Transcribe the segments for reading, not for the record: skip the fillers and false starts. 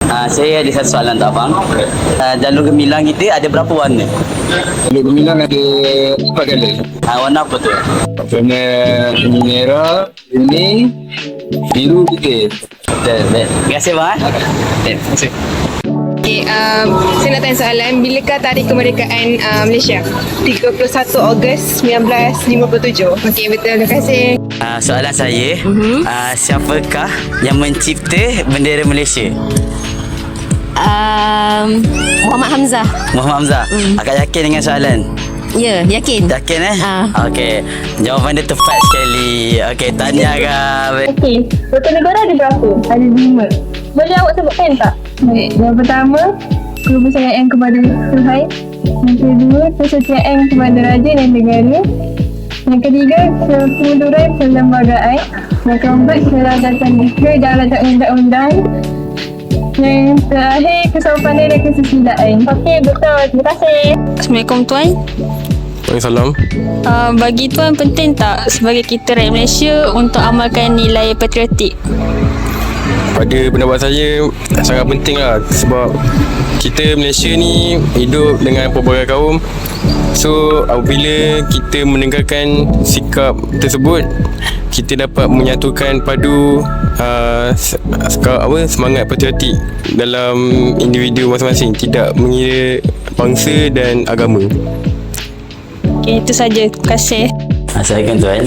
Saya ada satu soalan untuk abang. Jalur gemilang kita ada berapa warna? Jalur gemilang ada 4 color. Warna apa tu? Warna merah, kuning, biru, putih. Betul. Terima kasih bang. Terima kasih. Okay, saya nak tanya soalan, bilakah tarikh kemerdekaan Malaysia? 31 Ogos 1957. Okey, betul. Terima kasih. Soalan saya, siapakah yang mencipta bendera Malaysia? Muhammad Hamzah. Muhammad Hamzah. Akak yakin dengan soalan? Ya, yakin. Yakin Okey. Jawapan dia tepat sekali. Okey, tahniah Kak. Okey, betul negara ada berapa? Ada 5. Boleh awak sebutkan tak? Baik, yang pertama, kepercayaan kepada Tuhan. Yang kedua, kesetiaan kepada raja dan negara. Yang ketiga, kemunduran perlembagaan. Yang keempat, kedaulatan undang-undang. Yang terakhir, kesopanan dan kesusilaan. Okey, betul. Terima kasih. Assalamualaikum Tuan. Waalaikumsalam. Bagi Tuan penting tak sebagai kita rakyat Malaysia untuk amalkan nilai patriotik? Pada pendapat saya sangat penting lah, sebab kita Malaysia ni hidup dengan pelbagai kaum. So apabila kita meninggalkan sikap tersebut, kita dapat menyatukan padu semangat patriotik dalam individu masing-masing, tidak mengira bangsa dan agama. Okey, itu saja. Terima kasih. Assalamualaikum Tuan.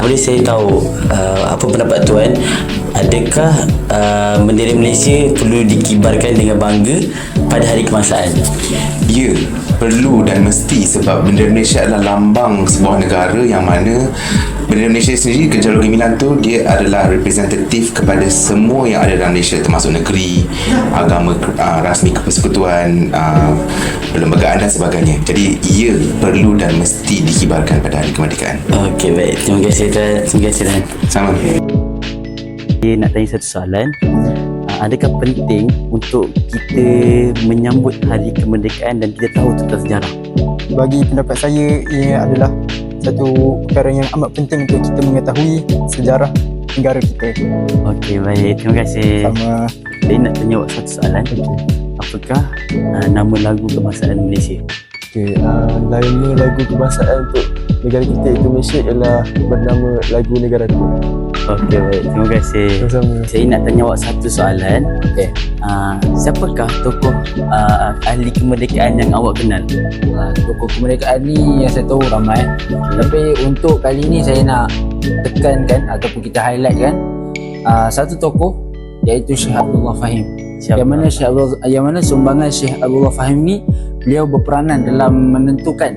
Boleh saya tahu apa pendapat Tuan? Adakah bendera Malaysia perlu dikibarkan dengan bangga pada hari kebangsaan? Ya, perlu dan mesti, sebab bendera Malaysia adalah lambang sebuah negara, yang mana bendera Malaysia sendiri, Jalur Gemilang tu, dia adalah representatif kepada semua yang ada dalam Malaysia, termasuk negeri, agama, rasmi kepersekutuan, perlembagaan dan sebagainya. Jadi ia perlu dan mesti dikibarkan pada hari kemerdekaan. Okey, baik. Terima kasih Tuan. Terima kasih Tuan. Sama. Saya nak tanya satu soalan. Adakah penting untuk kita menyambut hari kemerdekaan dan kita tahu tentang sejarah? Bagi pendapat saya, ia adalah satu perkara yang amat penting untuk kita mengetahui sejarah negara kita. Okey, baik. Terima kasih. Sama. Saya nak tanya awak satu soalan. Apakah nama lagu kebangsaan Malaysia? Okey, nama lagu kebangsaan untuk negara kita itu Malaysia ialah bernama Lagu Negaraku. Okey, baik. Terima kasih. Sama-sama. Saya nak tanya awak satu soalan. Okey. Siapakah tokoh ahli kemerdekaan yang awak kenal? Tokoh kemerdekaan ni yang saya tahu ramai. Tapi untuk kali ni saya nak tekankan ataupun kita highlight kan satu tokoh, iaitu Syekh Abdullah Fahim. Yang mana sumbangan Syekh Abdullah Fahim ni, beliau berperanan dalam menentukan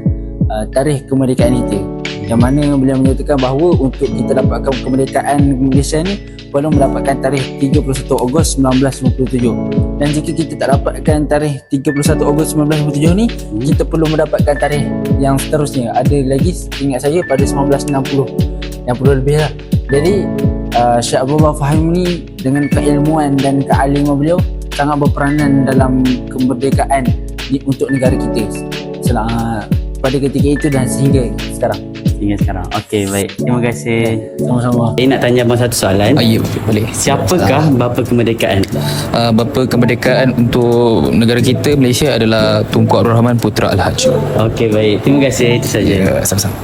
tarikh kemerdekaan kita. Yang mana beliau menyatakan bahawa untuk kita dapatkan kemerdekaan Malaysia ni perlu mendapatkan tarikh 31 Ogos 1957. Dan jika kita tak dapatkan tarikh 31 Ogos 1957 ni, kita perlu mendapatkan tarikh yang seterusnya. Ada lagi, ingat saya, pada 1960 yang perlu lebih lah. Jadi Syekh Abdullah Fahim ni dengan keilmuan dan kealiman beliau sangat berperanan dalam kemerdekaan untuk negara kita pada ketika itu dan sehingga sekarang. Okey, baik. Terima kasih. Sama-sama. Saya nak tanya abang satu soalan. Ya, boleh. Siapakah bapa kemerdekaan? Bapa kemerdekaan untuk negara kita Malaysia adalah Tunku Abdul Rahman Putra Al-Haj. Okey, baik. Terima kasih. Itu saja. Ya, sama-sama.